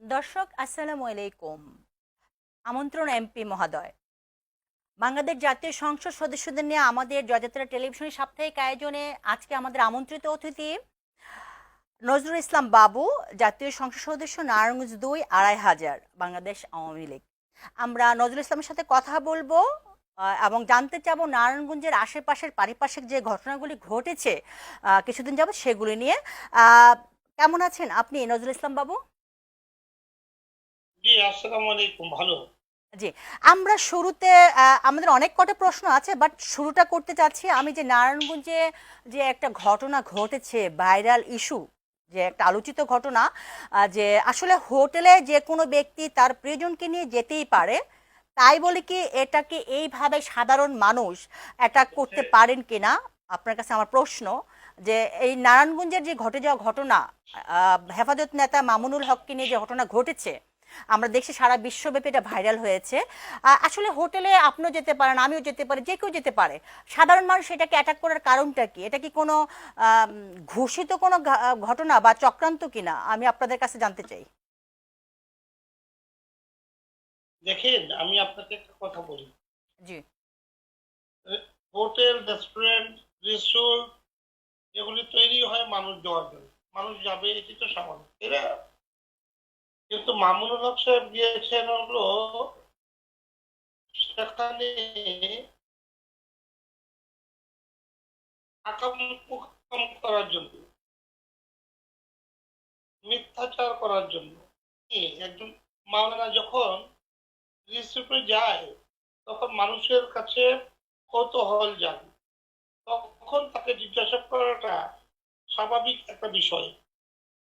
দর্শক আসসালামু আলাইকুম। আমন্ত্রণ এমপি মহোদয়। বাংলাদেশ জাতীয় সংসদ সদস্যদের নিয়ে আমাদের জয়যাত্রা টেলিভিশনের সাপ্তাহিক আয়োজনে আজকে আমাদের আমন্ত্রিত অতিথি নজরুল ইসলাম বাবু, জাতীয় সংসদ সদস্য নারায়ণগঞ্জ ২ ২,৫০০ বাংলাদেশ আওয়ামী লীগ। আমরা নজরুল ইসলামের সাথে কথা বলবো এবং জানতে চাবো নারায়ণগঞ্জের আশেপাশের পারিপার্শ্বিক যে ঘটনাগুলি ঘটেছে কিছুদিন যাবত সেগুলি নিয়ে। আহ, কেমন আছেন আপনি নজরুল ইসলাম বাবু? জি, আসসালামু আলাইকুম। ভালো। জি, আমরা শুরুতে আমাদের অনেক কটা প্রশ্ন আছে, বাট শুরুটা করতে চাচ্ছি আমি যে নারায়ণগঞ্জে যে একটা ঘটনা ঘটেছে, ভাইরাল ইস্যু, যে একটা আলোচিত ঘটনা, যে আসলে হোটেলে যে কোনো ব্যক্তি তার প্রিয়জনকে নিয়ে যেতেই পারে, তাই বলে কি এটাকে এইভাবে সাধারণ মানুষ অ্যাটাক করতে পারেন কিনা? আপনার কাছে আমার প্রশ্ন যে এই নারায়ণগঞ্জের যে ঘটে যাওয়া ঘটনা, হেফাজত নেতা মামুনুল হককে নিয়ে যে ঘটনা ঘটেছে, আমরা দেখছি সারা বিশ্বব্যাপী এটা ভাইরাল হয়েছে। আসলে হোটেলে আপনিও যেতে পারেন, আমিও যেতে পারি, যে কেউ যেতে পারে। সাধারণ মানুষ এটাকে অ্যাটাক করার কারণটা কি? এটা কি কোনো আম, ঘোষিত কোনো ঘটনা বা চক্রান্ত কিনা আমি আপনাদের কাছে জানতে চাই। দেখেন, আমি আপনাকে একটা কথা বলি। জি। হোটেল, রেস্টুরেন্ট, রিসোর্ট এগুলি তৈরি হয় মানুষ যাওয়ার জন্য। মানুষ যাবে, এটি তো স্বাভাবিক, তাই না? কিন্তু মামুনুল হক সাহেব গিয়েছেন হলো সেখানে আকাম কুকাম করার জন্য, মিথ্যাচার করার জন্য। একজন মাওলানা যখন রিসোর্টে যায়, তখন মানুষের কাছে কৌতূহল জাগে, তখন তাকে জিজ্ঞাসা করাটা স্বাভাবিক একটা বিষয়।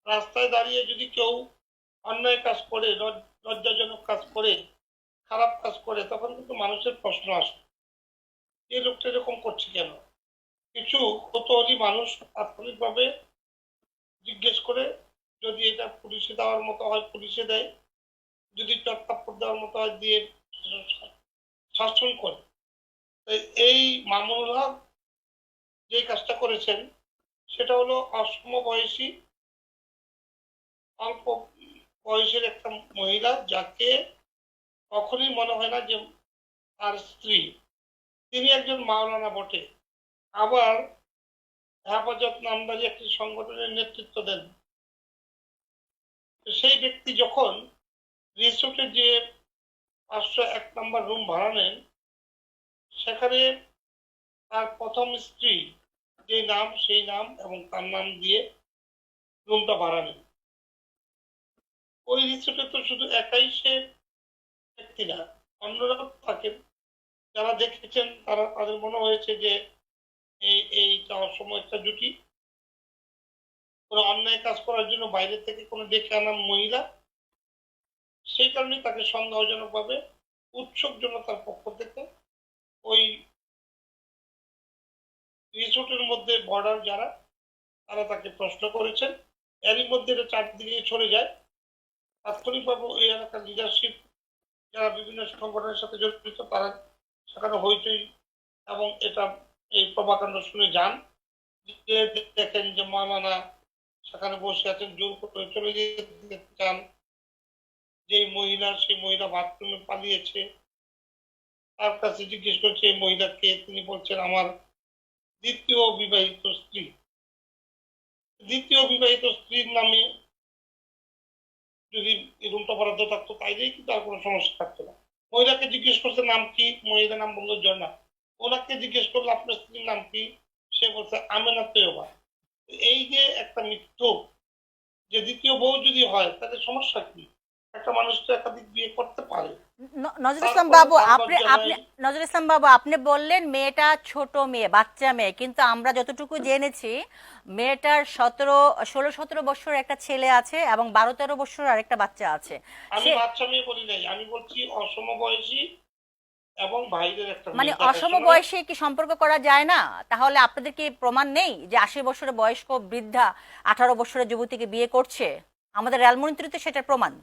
রাস্তায় দাঁড়িয়ে যদি কেউ অন্যায় কাজ করে, লজ্জাজনক কাজ করে, খারাপ কাজ করে, তখন কিন্তু মানুষের প্রশ্ন আসে, এই লোকটা এরকম করছে কেন। কিছু কৌতূহলী মানুষ তাৎক্ষণিকভাবে জিজ্ঞেস করে, যদি এটা পুলিশে দেওয়ার মতো হয় পুলিশে দেয়, যদি চট্টাপ্পর দেওয়ার মতো হয় দিয়ে শাসন করে। এই মামুনুল হক যে কাজটা করেছেন সেটা হলো অসমবয়সী, অল্প বয়সের একটা মহিলা, যাকে কখনই মনে হয় না যে তার স্ত্রী। তিনি একজন মাওলানা বটে, আবার হেফাজত নামদারি একটি সংগঠনের নেতৃত্ব দেন। সেই ব্যক্তি যখন রিসোর্টে যে 501 নম্বর রুম ভাড়া নেন, সেখানে তার প্রথম স্ত্রী যে নাম, সেই নাম এবং তার নাম দিয়ে রুমটা ভাড়া নেন। ওই রিসোর্টে তো শুধু একাই সে ব্যক্তি না, অন্যরা থাকেন। যারা দেখেছেন তারা, তাদের মনে হয়েছে যে এই যাওয়ার সময় একটা জুটি, কোনো অন্যায় কাজ করার জন্য বাইরে থেকে কোনো ডেকে আনা মহিলা। সেই কারণে তাকে সন্দেহজনক ভাবে উৎসুক জনতার পক্ষ থেকে ওই রিসোর্টের মধ্যে বর্ডার যারা, তারা তাকে প্রশ্ন করেছেন। এরই মধ্যে এটা চারদিকে ছড়ে যায়। তাৎক্ষণিকভাবে ওই এলাকার লিডারশিপ, যারা বিভিন্ন সংগঠনের সাথে জড়িত, তারা সেখানে হইচই এবং এটা এই প্রভাকাণ্ড শুনে যান। দেখেন যে মাওলানা সেখানে বসে আছেন, জোর করে চলে যেতে চান। যে মহিলা, সেই মহিলা বাথরুমে পালিয়েছে। তার কাছে জিজ্ঞেস করছে এই মহিলাকে, তিনি বলছেন আমার দ্বিতীয় বিবাহিত স্ত্রী। দ্বিতীয় বিবাহিত স্ত্রীর নামে যদি রুমটা বরাদ্দ থাকতো, তাইলেই কিন্তু আর কোনো সমস্যা থাকতো না। মহিলাকে জিজ্ঞেস করছে নাম কি, মহিলার নাম বললো ঝর্ণা। ওনাকে জিজ্ঞেস করলো আপনার স্ত্রীর নাম কি, সে বলছে আমেনা তৈয়বা। এই যে একটা মৃত্যু, যে দ্বিতীয় বউ যদি হয় তাহলে সমস্যা কি? একটা মানুষ তো একাধিক বিয়ে করতে পারে। নজরুল ইসলাম তারপরে বাবু, সাংবাদ আপনি আপনি জানায়। নজরুল ইসলাম বাবু, আপনি বললেন মেয়েটা ছোট মেয়ে, বাচ্চা মেয়ে, কিন্তু আমরা যতটুকু জেনেছি মেয়েটার 16-17 বছর একটা ছেলে আছে এবং 12-13 বছর আরেকটা বাচ্চা আছে। আমি সে বাচ্চা মেয়ে বলি নাই, আমি বলছি অসমবয়সী এবং ভাইদের একটা মানে মেয়ে অসম দেখাশোনায়। বয়সে কি সম্পর্ক করা যায় না? তাহলে আপনাদের কি প্রমাণ নেই যে 80 বছরের বয়স্ক বৃদ্ধা 18 বছরের যুবতীকে বিয়ে করছে? আমাদের রেলমন্ত্রী তো সেটার প্রমাণ।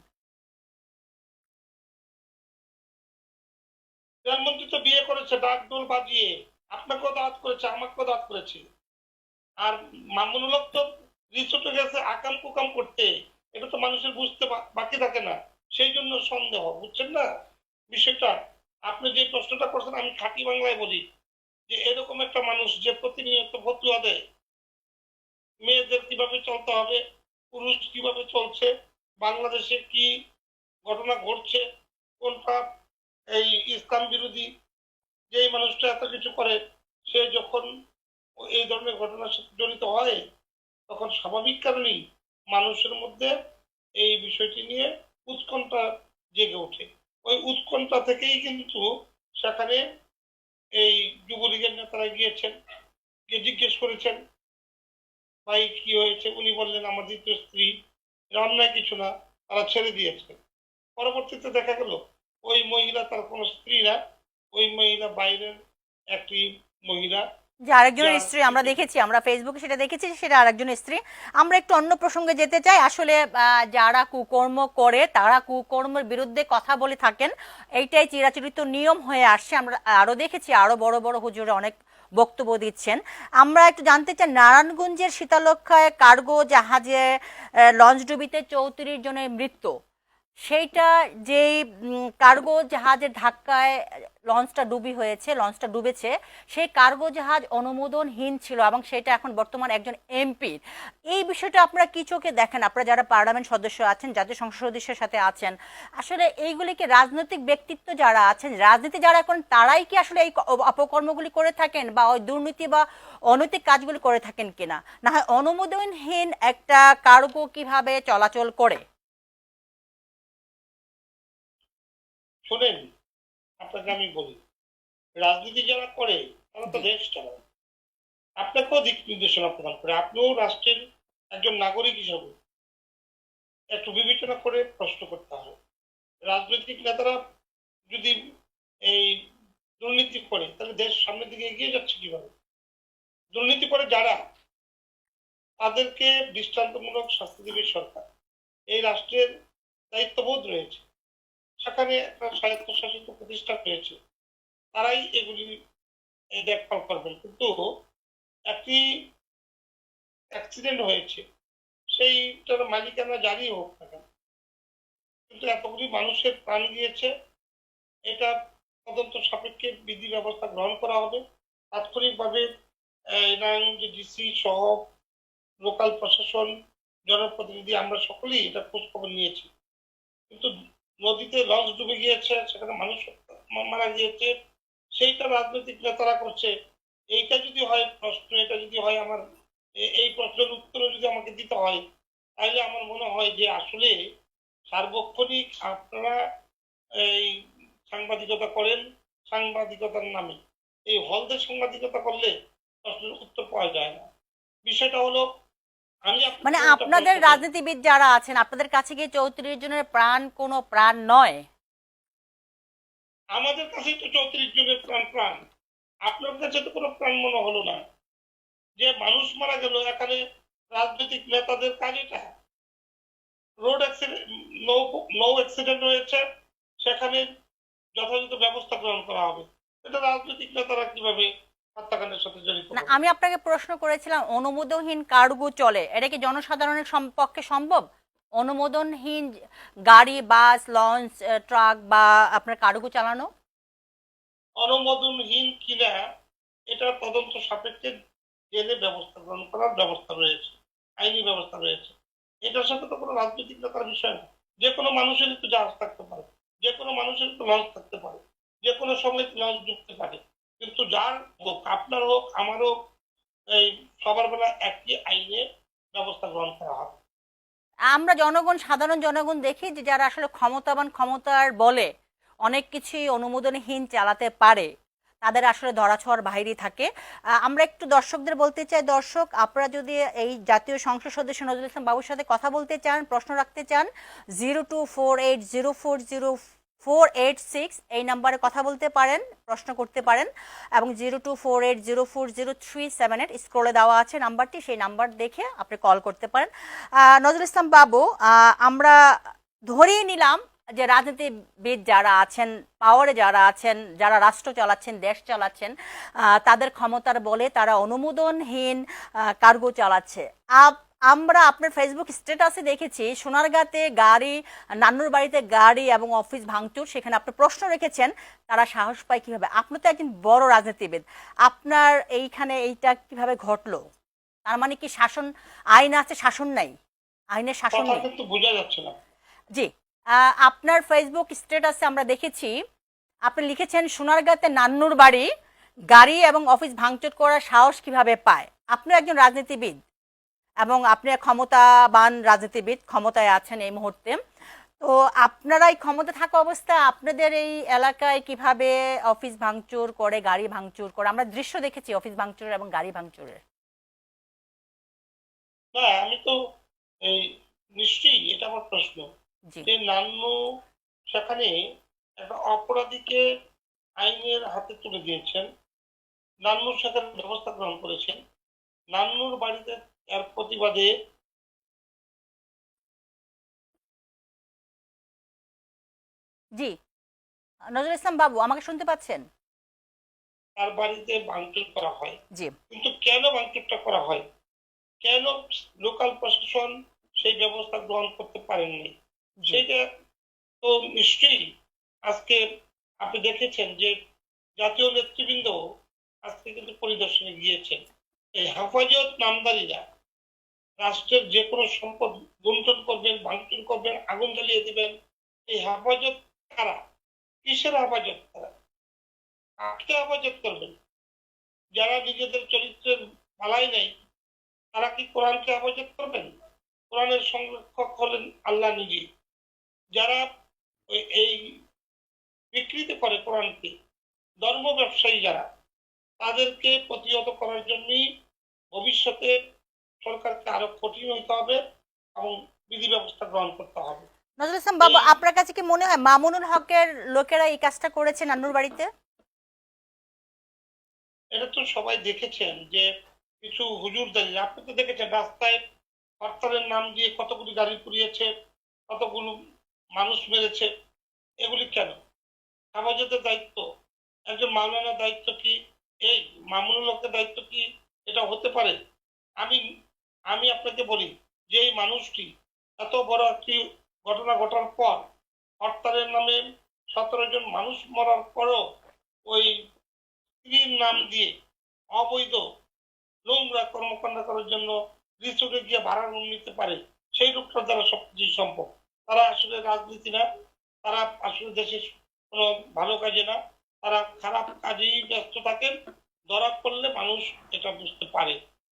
প্রধানমন্ত্রী তো বিয়ে করেছে ডাকডোল বাজিয়ে, আপনাকেও দাওয়াত করেছে, আমাকেও দাওয়াত করেছে। আর মামুনুল হক তো রিসোর্টে গেছে আকাম কুকাম করতে। এটা তো মানুষের বুঝতে বাকি থাকে না, সেই জন্য সন্দেহ, বুঝছেন না বিষয়টা। আপনি যে প্রশ্নটা করছেন আমি খাঁটি বাংলায় বলি, যে এরকম একটা মানুষ যে প্রতিনিয়ত ফতুয়া দেয় মেয়েদের কিভাবে চলতে হবে, পুরুষ কিভাবে চলছে, বাংলাদেশে কি ঘটনা ঘটছে, কোনটা এই ইসলাম বিরোধী, যে মানুষটা এত কিছু করে, সে যখন এই ধরনের ঘটনার সাথে জড়িত হয় তখন স্বাভাবিক কারণেই মানুষের মধ্যে এই বিষয়টি নিয়ে উৎকণ্ঠা জেগে ওঠে। ওই উৎকণ্ঠা থেকেই কিন্তু সেখানে এই যুবলীগের নেতারা গিয়েছেন, গিয়ে জিজ্ঞেস করেছেন ভাই কি হয়েছে, উনি বললেন আমার দ্বিতীয় স্ত্রী, অন্যায় কিছু না, তারা ছেড়ে দিয়েছে। পরবর্তীতে দেখা গেল ওই মহিলা তার কোনো স্ত্রী না, ওই মহিলা বাইরের একটি মহিলা, যে আরেকজনের যার স্ত্রী আমরা দেখেছি, আমরা ফেসবুকে সেটা দেখেছি, সেটা আরেকজনের স্ত্রী। আমরা একটু অন্য প্রসঙ্গে যেতে চাই। আসলে যারা কুকর্ম করে তারা কুকর্মের বিরুদ্ধে কথা বলে থাকেন, এইটাই চিরাচরিত নিয়ম হয়ে আসছে। আমরা আরো দেখেছি আরো বড় বড় হুজুরে অনেক বক্তব্য দিচ্ছেন। আমরা একটু জানতে চাই, নারায়ণগঞ্জের শীতলক্ষায় কার্গো জাহাজে লঞ্চডুবিতে 34 জনের মৃত্যু, সেইটা যেই কার্গো জাহাজের ধাক্কায় লঞ্চটা ডুবেছে, সেই কার্গো জাহাজ অনুমোদনহীন ছিল এবং সেটা এখন বর্তমান একজন এমপি। এই বিষয়টা আপনারা কি চোখে দেখেন, আপনারা যারা পার্লামেন্ট সদস্য আছেন, জাতীয় সংসদ সদস্যের সাথে আছেন, আসলে এইগুলিকে রাজনৈতিক ব্যক্তিত্ব যারা আছেন, রাজনীতি যারা করেন, তারাই কি আসলে এই অপকর্মগুলি করে থাকেন বা ওই দুর্নীতি বা অনৈতিক কাজগুলি করে থাকেন কিনা? না হয় অনুমোদনহীন একটা কার্গো কিভাবে চলাচল করে? শোনেন, আপনাকে আমি বলি, রাজনীতি যারা করে তারা তো জি। দেশ চালায়, আপনাকেও দিক নির্দেশনা প্রদান করে। আপনিও রাষ্ট্রের একজন নাগরিক হিসাবে একটু বিবেচনা করে প্রশ্ন করতে হবে। রাজনৈতিক নেতারা যদি এই দুর্নীতি করে তাহলে দেশ সামনের দিকে এগিয়ে যাচ্ছে কিভাবে? দুর্নীতি করে যারা, তাদেরকে দৃষ্টান্তমূলক শাস্তি দেবে সরকার। এই রাষ্ট্রের দায়িত্ববোধ রয়েছে, সেখানে একটা স্বায়ত্তশাসিত প্রতিষ্ঠান রয়েছে, তারাই এগুলি দেখভাল করবেন। কিন্তু একটি অ্যাক্সিডেন্ট হয়েছে, সেইটার মালিকানা জারি হোক না কেন, কিন্তু এতগুলি মানুষের প্রাণ গিয়েছে, এটা তদন্ত সাপেক্ষে বিধি ব্যবস্থা গ্রহণ করা হবে। তাৎক্ষণিকভাবে নারায়ণগঞ্জ ডিসি সহ লোকাল প্রশাসন, জনপ্রতিনিধি, আমরা সকলেই এটা খোঁজ খবর নিয়েছি। কিন্তু নদীতে লঞ্চ ডুবে গিয়েছে, সেখানে মানুষ মারা গিয়েছে, সেইটা রাজনৈতিক নেতারা করছে। এইটা যদি হয় প্রশ্ন, এটা যদি হয় আমার, এই প্রশ্নের উত্তর যদি আমাকে দিতে হয়, তাহলে আমার মনে হয় যে আসলে সার্বক্ষণিক আপনারা এই সাংবাদিকতা করেন সাংবাদিকতার নামে, এই হলদের সাংবাদিকতা করলে প্রশ্নের উত্তর পাওয়া যায় না। বিষয়টা হলো, আমি মানে আপনাকে একটা আপনাদের প্রশ্ন করি, রাজনীতিবিদ যারা আছেন, আপনাদের কাছে গিয়ে 34 জনের প্রাণ কোনো প্রাণ নয়? আমাদের কাছেই তো 34 জনের প্রাণ প্রাণ, আপনার কাছে তো কোনো প্রাণ মনে হলো না। যে মানুষ মারা গেল, এখানে রাজনৈতিক নেতাদের কাজ এটা। রোড অ্যাক্সিডেন্ট, নৌ নৌ অ্যাক্সিডেন্ট হয়েছে, সেখানে যথাযথ ব্যবস্থা গ্রহণ করা হবে। এটা রাজনৈতিক নেতারা কিভাবে হত্যাকাণ্ডের সাথে জড়িত না, হবে? আমি আপনাকে প্রশ্ন করেছিলাম অনুমোদনহীন কার্গো চলে, এটা কি জনসাধারণের পক্ষে সম্ভব? অনুমোদনহীন গাড়ি, বাস, লঞ্চ, ট্রাক বা আপনার কার্গো চালানো? অনুমোদনহীন কিনা এটা তদন্ত সাপেক্ষে জেলে ব্যবস্থা গ্রহণ করার ব্যবস্থা রয়েছে, আইনি ব্যবস্থা রয়েছে। এটার সাথে তো কোনো রাজনৈতিক নেতার বিষয় না। যে কোনো মানুষেরই তো জাহাজ থাকতে পারে, যে কোনো মানুষের তো লঞ্চ থাকতে পারে, যে কোনো সময় লঞ্চ ঢুকতে পারে। কিন্তু যার হোক, আপনার হোক, আমার হোক, এই সবার বেলা একই আইনে ব্যবস্থা গ্রহণ করা হবে। আমরা জনগণ, সাধারণ জনগণ দেখি যে যারা আসলে ক্ষমতাবান, ক্ষমতার বলে অনেক কিছুই অনুমোদনহীন চালাতে পারে, তাদের আসলে ধরাছোঁয়ার বাইরে থাকে। আমরা একটু দর্শকদের বলতে চাই, দর্শক আপনারা যদি এই জাতীয় সংসদ সদস্য নজরুল ইসলাম বাবুর সাথে কথা বলতে চান, প্রশ্ন রাখতে চান, 0248040486 এই নাম্বারে কথা বলতে পারেন, প্রশ্ন করতে পারেন, এবং 0248040378 স্ক্রলে দেওয়া আছে নাম্বারটি, সেই নাম্বার দেখে আপনি কল করতে পারেন। নজরুল ইসলাম বাবু, আমরা ধরেই নিলাম যে রাজনীতিবিদ যারা আছেন, পাওয়ারে যারা আছেন, যারা রাষ্ট্র চালাচ্ছেন, দেশ চালাচ্ছেন, তাদের ক্ষমতার বলে তারা অনুমোদনহীন কার্গো চালাচ্ছে। আমরা আপনার ফেসবুক স্ট্যাটাসে দেখেছি সোনারগাঁতে গাড়ি, নান্নুর বাড়িতে গাড়ি এবং অফিস ভাঙচুর, সেখানে আপনি প্রশ্ন রেখেছেন তারা সাহস পায় কিভাবে। আপনি তো একজন বড় রাজনীতিবিদ, আপনার এইখানে এইটা কিভাবে ঘটলো? তার মানে কি শাসন, আইন আছে শাসন নাই, আইনের শাসন কথা নেই? কিন্তু বোঝা যাচ্ছে না। জি, আপনার ফেসবুক স্ট্যাটাসে আমরা দেখেছি আপনি লিখেছেন সোনারগাঁতে নান্নুর বাড়ি গাড়ি এবং অফিস ভাঙচুর করার সাহস কিভাবে পায়। আপনি একজন রাজনীতিবিদ এবং আপনি ক্ষমতাবান রাজনীতিবিদ, ক্ষমতায় আছেন এই মুহূর্তে। তো আপনারা এই ক্ষমতা থাকা অবস্থায় আপনাদের এই এলাকায় কিভাবে অফিস ভাঙচুর করে, গাড়ি ভাঙচুর করে? আমরা দৃশ্য দেখেছি অফিস ভাঙচুরের এবং গাড়ি ভাঙচুরের। না, আমি তো এই নিশ্চয়ই, এটা আমার প্রশ্ন জি যে নান্নু সেখানে একটা অপরাধীকে আইনের হাতে তুলে দিয়েছেন, নান্নুর সেখানে ব্যবস্থা গ্রহণ করেছেন, নান্নুর বাড়িতে এর প্রতিবাদে জি, নজরুল ইসলাম বাবু আমাকে শুনতে পাচ্ছেন? তার বাড়িতে ভাঙচুর করা হয়। জি কিন্তু কেন ভাঙচুরটা করা হয়, কেন লোকাল প্রশাসন সেই ব্যবস্থা গ্রহণ করতে পারেননি, জি সেটা তো নিশ্চয়ই আজকে আপনি দেখেছেন যে জাতীয় নেতৃবৃন্দ আজকে কিন্তু পরিদর্শনে গিয়েছেন। এই হেফাজত নামদারিরা রাষ্ট্রের যে কোনো সম্পদ লুণ্ঠন করবেন, ভাঙচুর করবেন, আগুন জ্বালিয়ে দিবেন। এই হেফাজত কারা? কিসের হেফাজত তারা? কাকে হেফাজত করবেন? যারা নিজেদের চরিত্রের মালাই নেই, তারা কি কোরআনকে হেফাজত করবেন? কোরআনের সংরক্ষক হলেন আল্লাহ নিজে। যারা এই বিকৃত করে কোরআনকে, ধর্ম ব্যবসায়ী যারা, তাদেরকে প্রতিহত করার জন্যই ভবিষ্যতে সরকারকে আরো কঠিন হইতে হবে এবং বিধি ব্যবস্থা গ্রহণ করতে হবে। নজরুল ইসলাম বাবু, এই আপনার কাছে কি মনে হয় মামুনুল হকের লোকেরা এই কাজটা করেছে নান্নুর বাড়িতে? এটা তো সবাই দেখেছেন যে কিছু হুজুর দাঁড়িয়ে, আপনি তো দেখেছেন রাস্তায় হরতালের নাম দিয়ে কতগুলি গাড়ি পুড়িয়েছে, কতগুলো মানুষ মেরেছে। এগুলি কেন? হেফাজতের দায়িত্ব একজন মাওলানার দায়িত্ব কি? এই মামুনুল হকের দায়িত্ব কি এটা হতে পারে? আমি আমি আপনাকে বলি যে এই মানুষটি এত বড় একটি ঘটনা ঘটার পর, হরতালের নামে 17 জন মানুষ মরার পরও ওই স্ত্রীর নাম দিয়ে অবৈধ নোংরা কর্মকাণ্ড করার জন্য রিসোর্টে গিয়ে ভাড়া রুম নিতে পারে, সেই লোকটার দ্বারা সবকিছু সম্ভব। তারা আসলে রাজনীতি না, তারা আসলে দেশের কোনো ভালো কাজে না, তারা খারাপ কাজেই ব্যস্ত থাকেন। ধরা পড়লে মানুষ এটা বুঝতে পারে।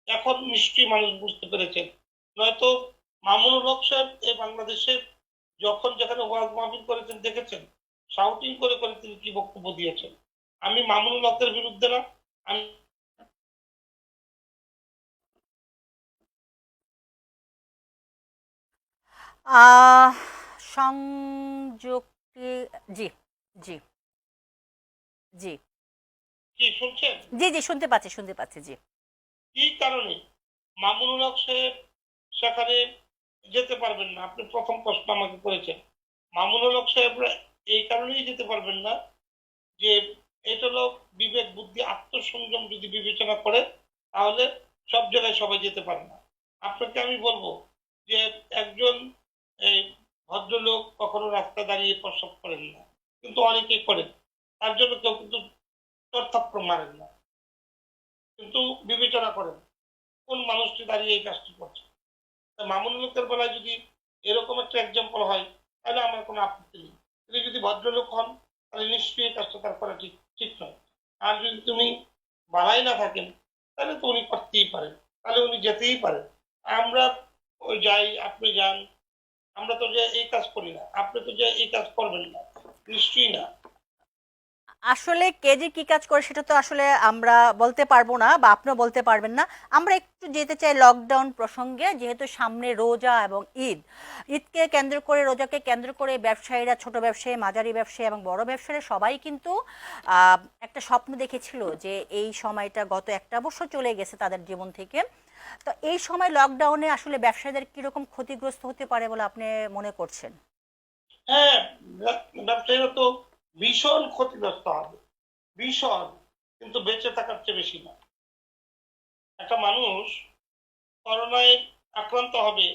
এখন নিশ্চয়ই মানুষ বুঝতে পেরেছেন। নয়তো মামুনুল হক সাহেব এই বাংলাদেশে যখন যেখানে ওয়াজ মাহফিল করেছেন দেখেছেন, শাউটিং করে করে তিনি কি বক্তব্য দিয়েছেন। আমি মামুনুল হকের বিরুদ্ধে না, আমি আহ সংযুক্তি, জি জি জি কি শুনছেন জি জি শুনতে পাচ্ছি, শুনতে পাচ্ছি। জি কি কারণে মামুনুল হক সাহেব সেখানে যেতে পারবেন না? আপনি প্রথম প্রশ্ন আমাকে করেছেন। মামুনুল হক সাহেবরা এই কারণেই যেতে পারবেন না যে এটা হলো বিবেক বুদ্ধি আত্মসংযম যদি বিবেচনা করে, তাহলে সব জায়গায় সবাই যেতে পারে না। আপনাকে আমি বলবো যে একজন এই ভদ্রলোক কখনো রাস্তা দাঁড়িয়ে প্রস্রাব করেন না, কিন্তু অনেকেই করেন। তার জন্য কেউ কিন্তু চড়থাপ্পড় মারেন না, কিন্তু বিবেচনা করেন কোন মানুষটি দাঁড়িয়ে এই কাজটি করছে। মামুনুল হকের বেলায় যদি এরকম একটা এক্সাম্পল হয়, তাহলে আমার কোনো আপত্তি নেই। তিনি যদি ভদ্রলোক হন, তাহলে নিশ্চয়ই এই কাজটা তার করা ঠিক ঠিক নয়। আর যদি তুমি বাড়াই না থাকেন, তাহলে তো উনি করতেই পারেন, তাহলে উনি যেতেই পারেন। আমরা ওই যাই, আপনি যান, আমরা তো যে এই কাজ করি না, আপনি তো যে এই কাজ করবেন না, নিশ্চয়ই না। আসলে কে যে কি কাজ করে সেটা তো আসলে আমরা বলতে পারবো না, বা আপনিও বলতে পারবেন না। আমরা একটু যেতে চাই লকডাউন প্রসঙ্গে, যেহেতু সামনে রোজা এবং ঈদ। ঈদকে কেন্দ্র করে, রোজাকে কেন্দ্র করে ব্যবসায়ীরা, ছোট ব্যবসায়ী, মাঝারি ব্যবসায়ী এবং বড় ব্যবসায়ীরা সবাই কিন্তু একটা স্বপ্ন দেখেছিল যে এই সময়টা, গত একটা বছর চলে গেছে তাদের জীবন থেকে। তো এই সময় লকডাউনে আসলে ব্যবসায়ীদের কিরকম ক্ষতিগ্রস্ত হতে পারে বলে আপনি মনে করছেন? হ্যাঁ, ব্যবসায়ীরা তো ভীষণ ক্ষতিগ্রস্ত হবে, ভীষণ, কিন্তু বেঁচে থাকার চেয়ে বেশি না। একটা মানুষ করোনায় আক্রান্ত হবে,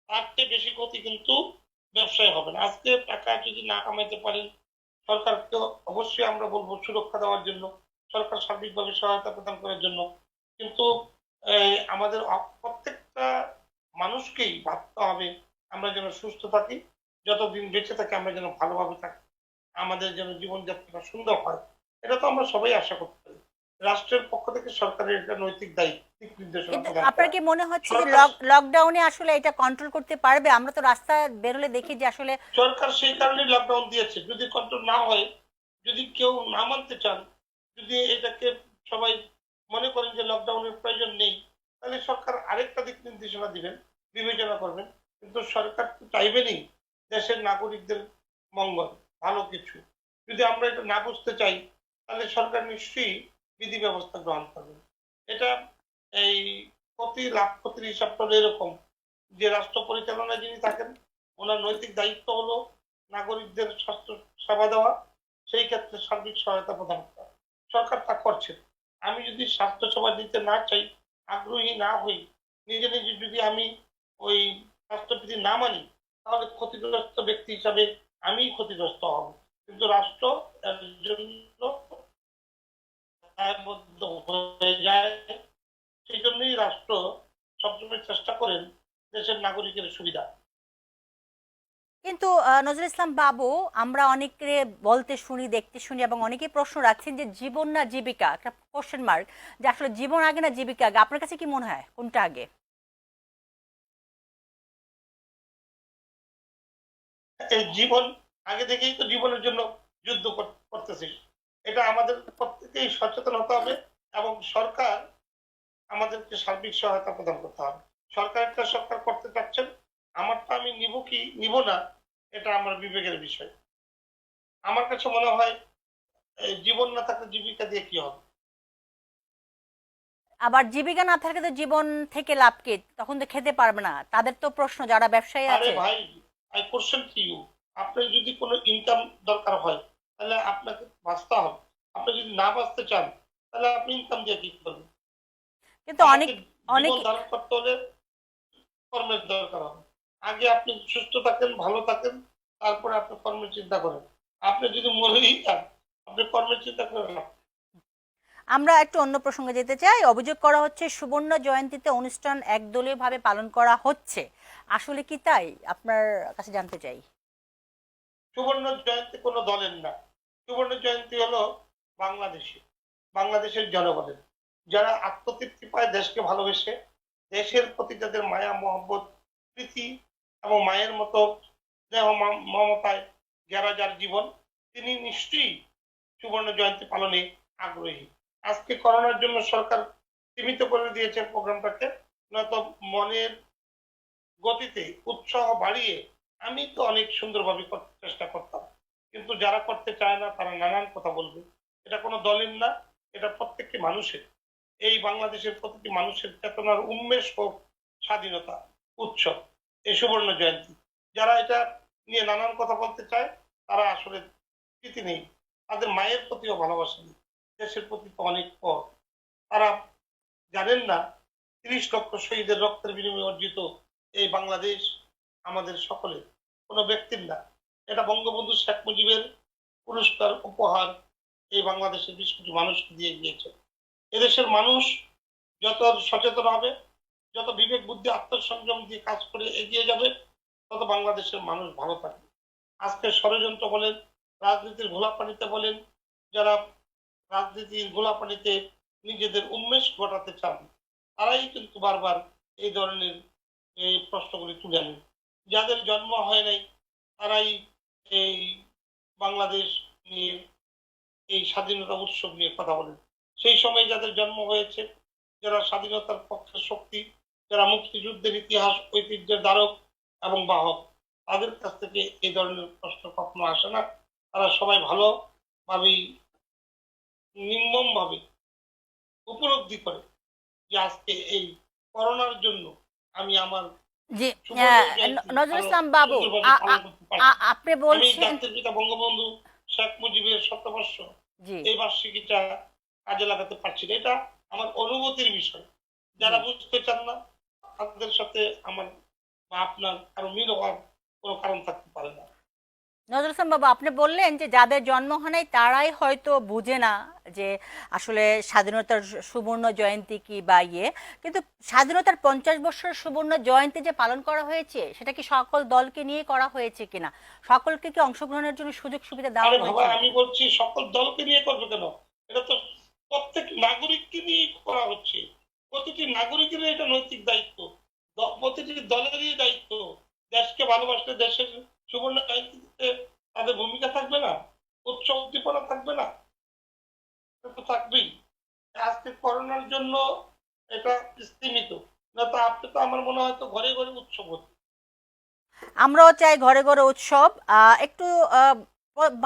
তার চেয়ে বেশি ক্ষতি কিন্তু ব্যবসায় হবে না। আজকে টাকা যদি না কামাইতে পারেন, সরকারকে অবশ্যই আমরা বলবো সুরক্ষা দেওয়ার জন্য, সরকার সার্বিকভাবে সহায়তা প্রদান করার জন্য। কিন্তু আমাদের প্রত্যেকটা মানুষকেই ভাবতে হবে আমরা যেন সুস্থ থাকি, যতদিন বেঁচে থাকি আমরা যেন ভালোভাবে থাকি, আমাদের যেন জীবনযাত্রাটা সুন্দর হয়। এটা তো আমরা সবাই আশা করতে পারি। রাষ্ট্রের পক্ষ থেকে সরকারের একটা নৈতিক দায়িত্ব, দিক নির্দেশনা কিন্তু প্রদান আপনার করা। কি মনে হচ্ছে যে সরকার লকডাউনে আসলে এটা কন্ট্রোল করতে পারবে? আমরা তো রাস্তায় বেরোলে দেখি যে আসলে সরকার সেই কারণে লকডাউন দিয়েছে। যদি কন্ট্রোল না হয়, যদি কেউ না মানতে চান, যদি এটাকে সবাই মনে করেন যে লকডাউনের প্রয়োজন নেই, তাহলে সরকার আরেকটা দিক নির্দেশনা দিবেন, বিবেচনা করবেন। কিন্তু সরকার তো চাইবেনই দেশের নাগরিকদের মঙ্গল, ভালো কিছু। যদি আমরা এটা না বুঝতে চাই, তাহলে সরকার নিশ্চয়ই বিধি ব্যবস্থা গ্রহণ করবে। এটা এই ক্ষতি লাভ ক্ষতির হিসাব করলে এরকম যে রাষ্ট্র পরিচালনায় যিনি থাকেন, ওনার নৈতিক দায়িত্ব হলো নাগরিকদের স্বাস্থ্য সেবা দেওয়া, সেই ক্ষেত্রে সার্বিক সহায়তা প্রদান করা। সরকার তা করছে। আমি যদি স্বাস্থ্য সেবা দিতে না চাই, আগ্রহী না হই, নিজে নিজে যদি আমি ওই স্বাস্থ্যবিধি না মানি, তাহলে ক্ষতিগ্রস্ত ব্যক্তি হিসাবে আমি ক্ষতিগ্রস্ত হব। কিন্তু রাষ্ট্র এর জন্য দায়বদ্ধ হয়ে যায়। সেই জন্যই রাষ্ট্র সবসময় চেষ্টা করেন দেশের নাগরিকের সুবিধা। কিন্তু নজরুল ইসলাম বাবু, আমরা অনেকে বলতে শুনি, দেখতে শুনি, এবং অনেকেই প্রশ্ন রাখছেন যে জীবন না জীবিকা, একটা কোশ্চেন মার্ক, যে আসলে জীবন আগে না জীবিকা আগে। আপনার কাছে কি মনে হয় কোনটা আগে? এই জীবন আগে থেকেই তো জীবনের জন্য যুদ্ধ করতেছি। এটা আমাদের প্রত্যেকেই সচেতন হতে হবে, এবং সরকার আমাদেরকে সার্বিক সহায়তা প্রদান করতে হবে। সরকারটা সরকার করতে চাচ্ছেন, আমারটা আমি নিব কি নিব না, এটা আমার বিবেকের বিষয়। আমার কাছে মনে হয় জীবন না থাকলে জীবিকা দিয়ে কি হবে। আবার জীবিকা না থাকলে তো জীবন থেকে লাভ কি? তখন তো খেতে পারবে না। তাদের তো প্রশ্ন, যারা ব্যবসায়ী আরে আছে। ভাই, আই কোশ্চেন টু ইউ, আপনার যদি কোনো ইনকাম দরকার হয়, তাহলে আপনাকে বাঁচতে হবে। আপনি যদি না বাঁচতে চান, তাহলে আপনি ইনকাম দিয়ে কি করবেন? কিন্তু অনেক আমাকে অনেক জীবন ধারণ করতে হলে কর্মের দরকার হবে। আগে আপনি সুস্থ থাকেন, ভালো থাকেন, তারপরে আপনি কর্মের চিন্তা করেন। আপনি যদি মরেই যান, আপনি কর্মের চিন্তা করেন না। আমরা একটু অন্য প্রসঙ্গে যেতে চাই। অভিযোগ করা হচ্ছে সুবর্ণ জয়ন্তীতে অনুষ্ঠান একদলীয়ভাবে পালন করা হচ্ছে। আসলে কি তাই? আপনার কাছে জানতে চাই। সুবর্ণ জয়ন্তী কোনো দলের না। সুবর্ণ জয়ন্তী হলো বাংলাদেশে, বাংলাদেশের জনগণের, যারা আত্মতৃপ্তি পায় দেশকে ভালোবেসে, দেশের প্রতি যাদের মায়া মহব্বত, প্রীতি এবং মায়ের মতো স্নেহ মমতায় যারা যার জীবন, তিনি নিশ্চয়ই সুবর্ণ জয়ন্তী পালনে আগ্রহী। আজকে করোনার জন্য সরকার সীমিত করে দিয়েছে প্রোগ্রামটাকে, নয়তো মনের গতিতে উৎসাহ বাড়িয়ে আমি তো অনেক সুন্দরভাবে করতে চেষ্টা করতাম। কিন্তু যারা করতে চায় না, তারা নানান কথা বলবে। এটা কোনো দলের না, এটা প্রত্যেকটি মানুষের, এই বাংলাদেশের প্রতিটি মানুষের চেতনার উন্মেষ হোক স্বাধীনতা উৎসব, এই সুবর্ণ জয়ন্তী। যারা এটা নিয়ে নানান কথা বলতে চায়, তারা আসলে প্রীতি নেই, তাদের মায়ের প্রতিও ভালোবাসা নেই, দেশের প্রতি তো অনেক পর। তারা জানেন না ৩০ লক্ষ শহীদের রক্তের বিনিময়ে অর্জিত এই বাংলাদেশ আমাদের সকলের, কোনো ব্যক্তির না। এটা বঙ্গবন্ধু শেখ মুজিবের পুরস্কার উপহার এই বাংলাদেশের ২০ কোটি মানুষকে দিয়ে গিয়েছে। এদেশের মানুষ যত সচেতন হবে, যত বিবেক বুদ্ধি আত্মসংযম দিয়ে কাজ করে এগিয়ে যাবে, তত বাংলাদেশের মানুষ ভালো থাকবে। আজকে ষড়যন্ত্র বলেন, রাজনীতির ঘোলাপানিতে বলেন, যারা রাজনীতির ঘোলাপানিতে নিজেদের উন্মেষ ঘটাতে চান, তারাই কিন্তু বারবার এই ধরনের এই প্রশ্নগুলি তুলে আনেন। যাদের জন্ম হয় নাই, তারাই এই বাংলাদেশ নিয়ে, এই স্বাধীনতা উৎসব নিয়ে কথা বলেন। সেই সময় যাদের জন্ম হয়েছে, যারা স্বাধীনতার পক্ষে শক্তি, যারা মুক্তিযুদ্ধের ইতিহাস ঐতিহ্যের ধারক এবং বাহক, তাদের কাছ থেকে এই ধরনের প্রশ্ন কখনো আসে না। তারা সবাই ভালোভাবেই, নির্মম ভাবে উপলব্ধি করে যে আজকে এই করোনার জন্য আমি আমার জি, সুবর্ণ জয়ন্তী নজরুল আরো ইসলাম বাবু, সুন্দরভাবে পালন করতে পারছি। আপনি আমি বলছেন। জাতির পিতা বঙ্গবন্ধু শেখ মুজিবের শতবর্ষ জি, এই বার্ষিকীটা কাজে লাগাতে পারছি না। এটা আমার অনুভূতির বিষয়। জি। যারা বুঝতে চান না, তাদের সাথে আমার বা আপনার কারো মিল হওয়ার কোনো কারণ থাকতে পারে না। নজরুল ইসলাম বাবু, আপনি বললেন যে যাদের জন্ম হয় নাই তারাই হয়তো বুঝে না যে আসলে স্বাধীনতার সুবর্ণ জয়ন্তী কি বা ইয়ে, কিন্তু স্বাধীনতার 50 বছর সুবর্ণ জয়ন্তী যে পালন করা হয়েছে সেটা কি সকল দলকে নিয়ে করা হয়েছে কিনা, সকলকে কি অংশগ্রহণের জন্য সুযোগ সুবিধা দেওয়া আরে বাবা, হয়েছে আমি নাকি? বলছি সকল দলকে নিয়ে করবে কেন? এটা তো প্রত্যেক নাগরিককে নিয়ে করা হচ্ছে। প্রতিটি নাগরিকের এটা নৈতিক দায়িত্ব, প্রতিটি দলেরই দায়িত্ব। দেশকে ভালোবাসলে দেশের সুবর্ণ জয়ন্তীতে তাদের ভূমিকা থাকবে না? উৎসব উদ্দীপনা থাকবে না? এটা তো থাকবেই। আজকে করোনার জন্য এটা স্তীমিত, না তো আপনি তো আমার মনে হয় তো ঘরে ঘরে উৎসব হতো। আমরাও চাই ঘরে ঘরে উৎসব। একটু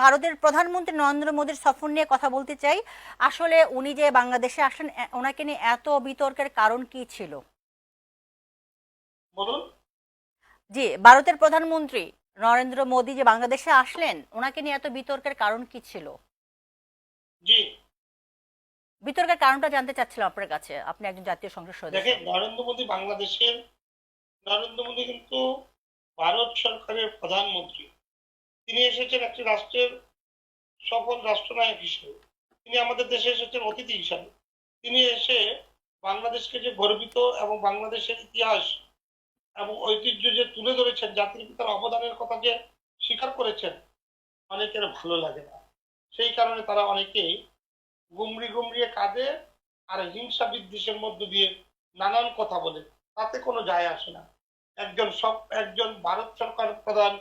ভারতের প্রধানমন্ত্রী নরেন্দ্র মোদীর সফর নিয়ে কথা বলতে চাই। আসলে উনি যে বাংলাদেশে আসেন, ওনাকে নিয়ে এত বিতর্কের কারণ কি ছিল? বলুন। জি, ভারতের প্রধানমন্ত্রী নরেন্দ্র মোদী যে বাংলাদেশে আসলেন, ওনাকে নিয়ে এত বিতর্কের কারণ কি ছিল? জি, বিতর্কের কারণটা জানতে চাচ্ছিলাম আপনার কাছে, আপনি একজন জাতীয় সংসদ সদস্য। দেখেন, নরেন্দ্র মোদী কিন্তু ভারত সরকারের প্রধানমন্ত্রী। তিনি এসেছেন একটি রাষ্ট্রের সফল রাষ্ট্রনায়ক হিসেবে। তিনি আমাদের দেশে এসেছেন অতিথি হিসাবে। তিনি এসে বাংলাদেশকে যে গর্বিত এবং বাংলাদেশের ইতিহাস এবং ঐতিহ্য যে তুলে ধরেছেন, জাতির পিতার অবদানের কথা যে স্বীকার করেছেন, অনেকের ভালো লাগে না। সেই কারণে তারা অনেকেই গুমড়িয়ে কাঁদে আর হিংসা বিদ্বেষের মধ্য দিয়ে নানান কথা বলে। তাতে কোনো যায় আসে না। একজন ভারত সরকার প্রধান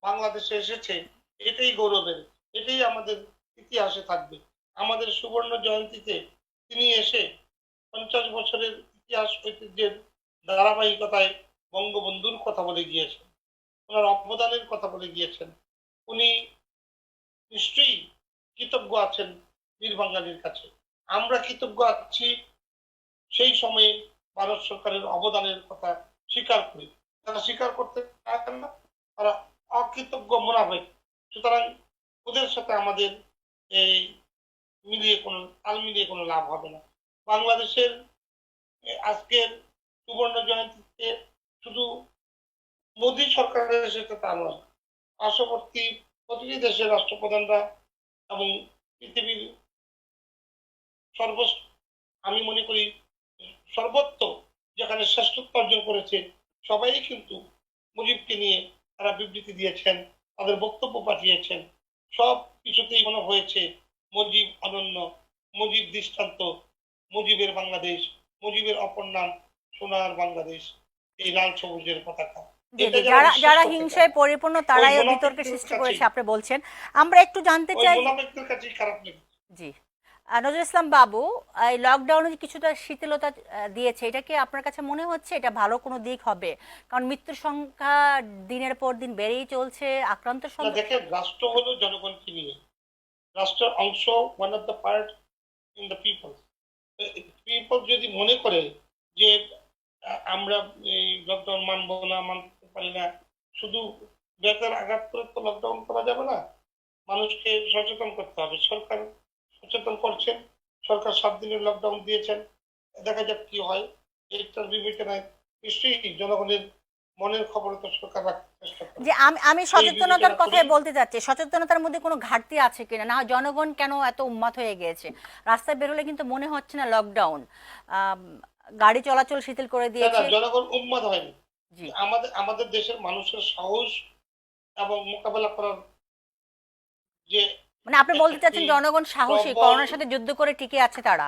বাংলাদেশে এসেছে, এটাই গৌরবের, এটাই আমাদের ইতিহাসে থাকবে। আমাদের সুবর্ণ জয়ন্তীতে তিনি এসে 50 বছরের ইতিহাস ঐতিহ্যের ধারাবাহিকতায় বঙ্গবন্ধুর কথা বলে গিয়েছেন, ওনার অবদানের কথা বলে গিয়েছেন। উনি নিশ্চয়ই কৃতজ্ঞ আছেন বীর বাঙালির কাছে। আমরা কৃতজ্ঞ আছি সেই সময়ে ভারত সরকারের অবদানের কথা স্বীকার করি। তারা স্বীকার করতে পারেন না, তারা অকৃতজ্ঞ মোনাফেক। সুতরাং ওদের সাথে আমাদের এই তাল মিলিয়ে কোনো লাভ হবে না। বাংলাদেশের আজকের সুবর্ণ জয়ন্তীতে শুধু মোদী সরকারের এসেছে তা নয়, পার্শ্ববর্তী প্রতিটি দেশের রাষ্ট্রপ্রধানরা এবং পৃথিবীর সর্ব আমি মনে করি সর্বত্র যেখানে শ্রেষ্ঠত্ব অর্জন করেছে, সবাই কিন্তু মুজিবকে নিয়ে তারা বিবৃতি দিয়েছেন, তাদের বক্তব্য পাঠিয়েছেন। সব কিছুতেই মনে হয়েছে মুজিব অনন্য, মুজিব দৃষ্টান্ত, মুজিবের বাংলাদেশ, মুজিবের অপর নাম সোনার বাংলাদেশ, এই লাল সবুজের পতাকা। জি এটা জি, যারা যারা বিশ্বাস যারা করতে হিংসায় পারে, পরিপূর্ণ ওই তারাই ওই বিতর্কের মোনাফিকদের সৃষ্টি করেছে কাছেই আপনি বলছেন। আমরা একটু জানতে ওই চাই। মোনাফিকদের কাছেই খারাপ লেগেছে। জি, নজরুল ইসলাম বাবু, এই লকডাউনে যে কিছুটা শিথিলতা দিয়েছে, এটা কি আপনার কাছে মনে হচ্ছে এটা ভালো কোনো দিক হবে? কারণ মৃত্যুর সংখ্যা দিনের পর দিন বেড়েই চলছে, আক্রান্তের না সংখ্যা। দেখেন, রাষ্ট্র হলো জনগণকে নিয়ে। রাষ্ট্রের অংশ, one of the part in the people. People যদি মনে করে যে আমরা এই লকডাউন মানবো না, মানতে পারি না, শুধু বেতার আঘাত করে তো লকডাউন করা যাবে না। মানুষকে সচেতন করতে হবে। সরকার সচেতন করছেন, সরকার 7 দিনের লকডাউন দিয়েছেন। দেখা যাক কি হয়। এইটার বিবেচনায় নিশ্চয়ই জনগণের মনের খবর তো সরকার রাখতে চেষ্টা যে করবে। আমি আমি সেই সচেতনতার বিবেচনা কথাই করেই বলতে চাচ্ছি, সচেতনতার মধ্যে কোনো ঘাটতি আছে কিনা, না হয় জনগণ কেন এত উন্মাদ হয়ে গিয়েছে? রাস্তায় বেরোলে কিন্তু মনে হচ্ছে না লকডাউন, গাড়ি চলাচল শিথিল করে না না, দিয়েছে। জনগণ উন্মাদ হয়নি। জি, আমাদের আমাদের দেশের মানুষের সাহস এবং মোকাবেলা করার যে মানে আপনি বলতে একটি চাচ্ছেন জনগণ সাহসী, প্রবল করোনার সাথে যুদ্ধ করে টিকে আছে তারা।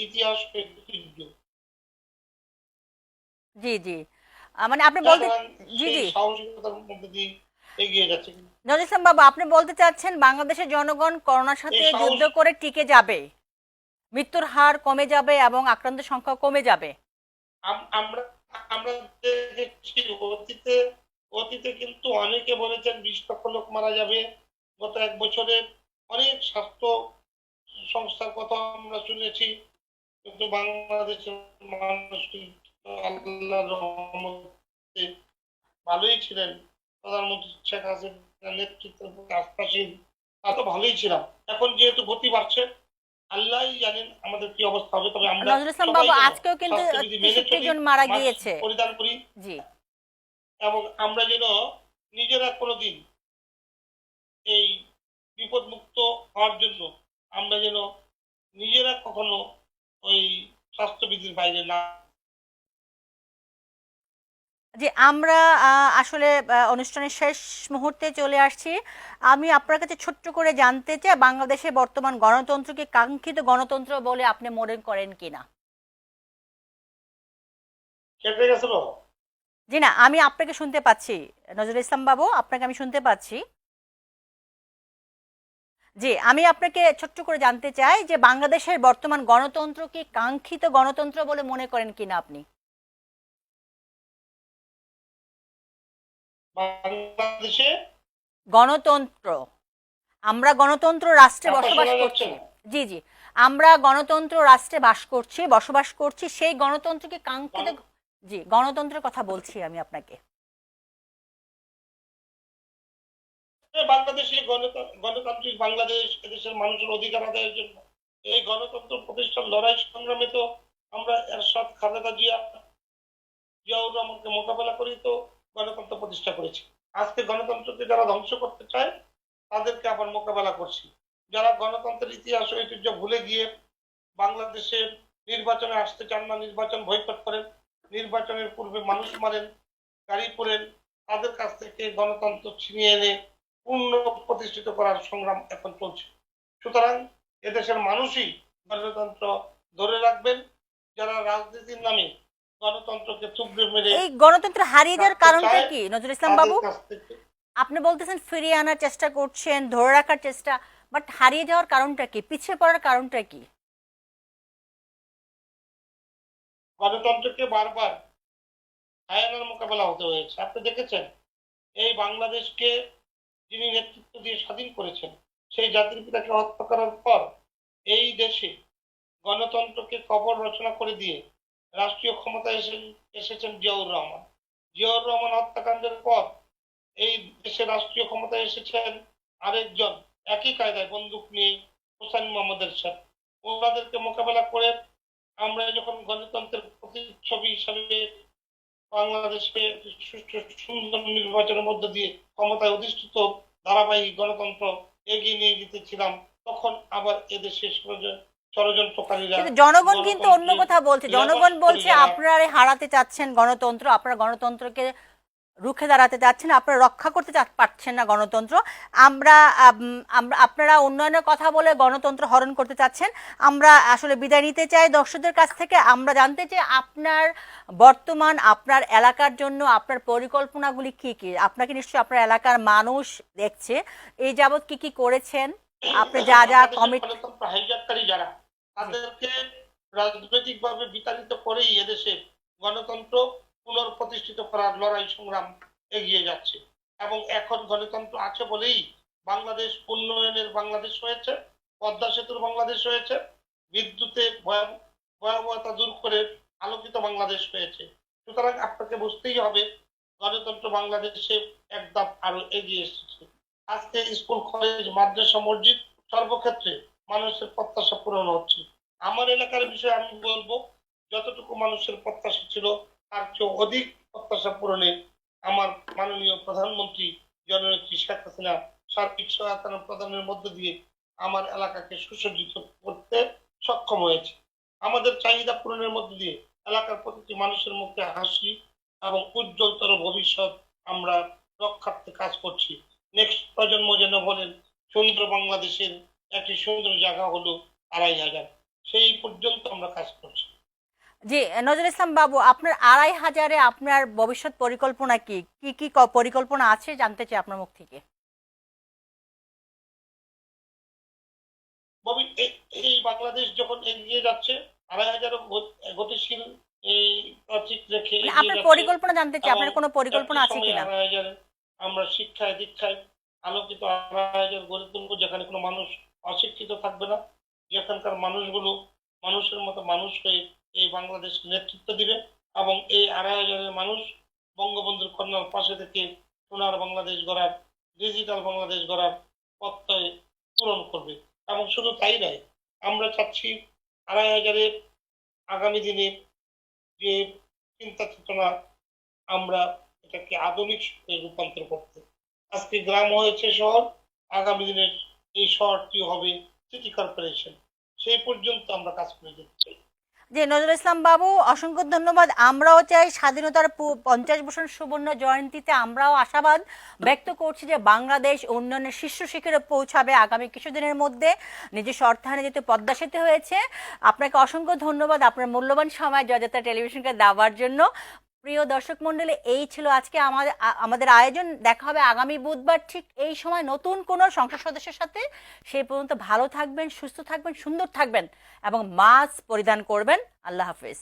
ইতিহাস ঐতিহ্য, জি জি, মানে আপনি বলতে। সুতরাং জি সেই জি, সাহসিকতার মধ্যে দিয়ে এগিয়ে যাচ্ছে। নজরুল ইসলাম বাবু, আপনি বলতে চাচ্ছেন বাংলাদেশের জনগণ করোনার এই সাথে সাহস যুদ্ধ করে টিকে যাবে, মৃত্যুর হার কমে যাবে এবং আক্রান্তের সংখ্যা কমে যাবে। আমরা আমরা দেখেছি অতীতে। অতীতে কিন্তু অনেকে বলেছেন 20 লক্ষ লোক মারা যাবে। গত 1 বছরে অনেক স্বাস্থ্য সংস্থার কথা আমরা শুনেছি, কিন্তু বাংলাদেশের মানুষ কিন্তু আল্লাহর রহমতে ভালোই ছিলেন। প্রধানমন্ত্রী শেখ হাসিনার নেতৃত্বের প্রতি আস্থাশীল, তা তো ভালোই ছিলাম। এখন যেহেতু গতি বাড়ছে, আল্লাহই জানেন আমাদের কি অবস্থা হবে, তবে আমরা নজরুল ইসলাম সবাই বাবু, যেন আজকেও কিন্তু স্বাস্থ্যবিধি মেনে 63 চলি, জন মারা মাস্ক গিয়েছে। পরিধান করি, জি। এবং আমরা যেন নিজেরা কোনোদিন এই বিপদমুক্ত হওয়ার জন্য আমরা যেন নিজেরা কখনো ওই স্বাস্থ্যবিধির বাইরে না। জি, আমরা আসলে অনুষ্ঠানের শেষ মুহূর্তে চলে আসছি। আমি আপনার কাছে ছোট্ট করে জানতে চাই, বাংলাদেশে বর্তমান গণতন্ত্রকে কাঙ্ক্ষিত গণতন্ত্র বলে আপনি মনে করেন কিনা? কেটে গেছিল। জি না, আমি আপনাকে শুনতে পাচ্ছি নজরুল ইসলাম বাবু, আপনাকে আমি শুনতে পাচ্ছি। জি, আমি আপনাকে ছোট্ট করে জানতে চাই যে বাংলাদেশের বর্তমান গণতন্ত্র কি কাঙ্ক্ষিত গণতন্ত্র বলে মনে করেন কিনা আপনি? বাংলাদেশে গণতন্ত্র, আমরা গণতন্ত্র রাষ্ট্রে কথা বসবাস শোনা যাচ্ছে করছি। না। জি জি, আমরা গণতন্ত্র রাষ্ট্রে বসবাস করছি, সেই গণতন্ত্রকে কাঙ্ক্ষিত। বাং- জি, গণতন্ত্রের কথা বলছি আমি আপনাকে। বাংলাদেশে গণতান্ত্রিক বাংলাদেশ, এদেশের মানুষের অধিকার আদায়ের জন্য এই গণতন্ত্র প্রতিষ্ঠার লড়াই সংগ্রামে তো আমরা এরশাদ, খালেদা জিয়া, জিয়াউর রহমানকে মোকাবেলা করেই তো গণতন্ত্র প্রতিষ্ঠা করেছি। আজকে গণতন্ত্রকে যারা ধ্বংস করতে চায় তাদেরকে আবার মোকাবেলা করছি। যারা গণতন্ত্রের ইতিহাস ঐতিহ্য ভুলে গিয়ে বাংলাদেশে নির্বাচনে আসতে চান না, নির্বাচন বয়কট করেন, নির্বাচনের পূর্বে মানুষ মারেন, গাড়ি পোড়েন, তাদের কাছ থেকে গণতন্ত্র ছিনিয়ে এনে পূর্ণ প্রতিষ্ঠিত করার সংগ্রাম এখন চলছে। সুতরাং এদেশের মানুষই গণতন্ত্র ধরে রাখবেন। যারা রাজনীতির নামে গণতন্ত্রকে থুবড়ে মেরে এই গণতন্ত্র হারিয়ে যাওয়ার রাখতে কারণটা চায় কি নজরুল ইসলাম তাদের বাবু? কাছ থেকে আপনি বলতেছেন ফিরিয়ে আনার চেষ্টা করছেন, ধরে রাখার চেষ্টা, বাট হারিয়ে যাওয়ার কারণটা কি, পিছিয়ে পড়ার কারণটা কি? গণতন্ত্রকে বারবার আয়নার মোকাবেলা হতে হয়েছে। আপনি দেখেছেন এই বাংলাদেশকে যিনি নেতৃত্ব দিয়ে স্বাধীন করেছেন, সেই জাতির পিতাকে হত্যা করার পর এই দেশে গণতন্ত্রকে কবর রচনা করে দিয়ে রাষ্ট্রীয় ক্ষমতায় এসেছেন জিয়াউর রহমান। জিয়াউর রহমান হত্যাকাণ্ডের পর এই দেশে রাষ্ট্রীয় ক্ষমতায় এসেছেন আরেকজন, একই কায়দায় বন্দুক নিয়ে, হোসেন মোহাম্মদ এরশাদ। ওনাদেরকে মোকাবেলা করে আমরা যখন গণতন্ত্রের প্রতিচ্ছবি হিসাবে বাংলাদেশকে সুষ্ঠু সুন্দর নির্বাচনের মধ্য দিয়ে ক্ষমতায় অধিষ্ঠিত ধারাবাহিক গণতন্ত্র এগিয়ে নিয়ে যেতেছিলাম, তখন আবার এদেশে ষড়যন্ত্রকারীরা কিন্তু জনগণ কিন্তু অন্য গণতন্ত্রের কথা বলছে, জনগণ লেবাস করে বলছে যারা আপনারা হারাতে চাচ্ছেন গণতন্ত্র, আপনারা গণতন্ত্রকে রুখে দাঁড়াতে চাচ্ছেন, আপনারা রক্ষা করতে পারছেন না গণতন্ত্র। আমরা আমরা আপনারা উন্নয়নের কথা বলে গণতন্ত্র হরণ করতে চাচ্ছেন। আমরা আসলে বিদায় নিতে চাই দর্শকদের কাছ থেকে। আমরা জানতে চাই আপনার বর্তমান আপনার এলাকার জন্য আপনার পরিকল্পনাগুলি কি কি। আপনাকে নিশ্চয়ই আপনার এলাকার মানুষ দেখছে, এই যাবৎ কি কি করেছেন, আপনি যা যা বাংলাদেশের কমিট। গণতন্ত্র হাইজ্যাককারী যারা, জি তাদেরকে রাজনৈতিকভাবে বিতাড়িত করেই এদেশে গণতন্ত্র পুনঃপ্রতিষ্ঠিত করার লড়াই সংগ্রাম এগিয়ে যাচ্ছে। এবং এখন গণতন্ত্র আছে বলেই বাংলাদেশ উন্নয়নের বাংলাদেশ হয়েছে, পদ্মা সেতুর বাংলাদেশ হয়েছে, বিদ্যুতের ভয়াবহতা দূর করে আলোকিত বাংলাদেশ হয়েছে। সুতরাং আপনাকে বুঝতেই হবে গণতন্ত্র বাংলাদেশে এক ধাপ আরো এগিয়ে এসেছে। আজকে স্কুল, কলেজ, মাদ্রাসা, মসজিদ সর্বক্ষেত্রে মানুষের প্রত্যাশা পূরণ হচ্ছে। আমার এলাকার বিষয়ে আমি বলবো, যতটুকু মানুষের প্রত্যাশা ছিল তার চেয়ে অধিক প্রত্যাশা পূরণে আমার মাননীয় প্রধানমন্ত্রী জননেত্রী শেখ হাসিনা সার্বিক সহায়তা প্রদানের মধ্য দিয়ে আমার এলাকাকে সুসজ্জিত করতে সক্ষম হয়েছে। আমাদের চাহিদা পূরণের মধ্য দিয়ে এলাকার প্রতিটি মানুষের মুখে হাসি এবং উজ্জ্বলতর ভবিষ্যৎ আমরা রক্ষার্থে কাজ করছি। নেক্সট প্রজন্ম যেন বলেন সুন্দর বাংলাদেশের একটি সুন্দর জায়গা হলো ২৫০০। সেই পর্যন্ত আমরা কাজ করছি। জি, নজরুল ইসলাম বাবু, আপনার ২৫০০-এ আপনার ভবিষ্যৎ পরিকল্পনা কি কি কি পরিকল্পনা আছে জানতে চাই আপনার মুখ থেকে। এই বাংলাদেশ যখন এগিয়ে যাচ্ছে ২৫০০ গতিশীল এই প্রতীক রেখে মানে এগিয়ে আপনার যাচ্ছে, পরিকল্পনা জানতে চাই, এবং আপনার কোনো পরিকল্পনা একই আছে সময় কিনা? ২৫০০ আমরা শিক্ষায় দীক্ষায় আলোকিত ২৫০০ গড়ে তুলবো, যেখানে কোনো মানুষ অশিক্ষিত থাকবে না, যেখানকার মানুষগুলো মানুষের মতো মানুষ হয়ে এই বাংলাদেশ নেতৃত্ব দিবে, এবং এই ২৫০০ মানুষ বঙ্গবন্ধুর কন্যার পাশে থেকে সোনার বাংলাদেশ গড়ার, ডিজিটাল বাংলাদেশ গড়ার প্রত্যয় পূরণ করবে। এবং শুধু তাই নয়, আমরা চাচ্ছি ২,৫০০-এর আগামী দিনে যে চিন্তা চেতনা, আমরা এটাকে আধুনিক শহরে রূপান্তর করতে। আজকে গ্রাম হয়েছে শহর, আগামী দিনে এই শহরটি হবে সিটি কর্পোরেশন। সেই পর্যন্ত আমরা কাজ করে যেতে চাই। জি, নজরুল ইসলাম বাবু, অসংখ্য ধন্যবাদ। আমরাও চাই স্বাধীনতার 50 বছর সুবর্ণ জয়ন্তীতে আমরাও আশাবাদ ব্যক্ত করছি যে বাংলাদেশ উন্নয়নের শীর্ষ শিখরে পৌঁছাবে আগামী কিছুদিনের মধ্যে। নিজস্ব অর্থায়নে যেহেতু পদ্মা সেতু হয়েছে, আপনাকে অসংখ্য ধন্যবাদ আপনার মূল্যবান সময় জয়যাত্রা টেলিভিশনকে দেওয়ার জন্য। প্রিয় দর্শক মণ্ডলী, এই ছিল আজকে আমাদের আয়োজন। দেখা হবে আগামী বুধবার ঠিক এই সময় নতুন কোনো সংসদ সদস্যের সাথে। সেই পর্যন্ত ভালো থাকবেন, সুস্থ থাকবেন, সুন্দর থাকবেন এবং মাস্ক পরিধান করবেন। আল্লাহ হাফেজ।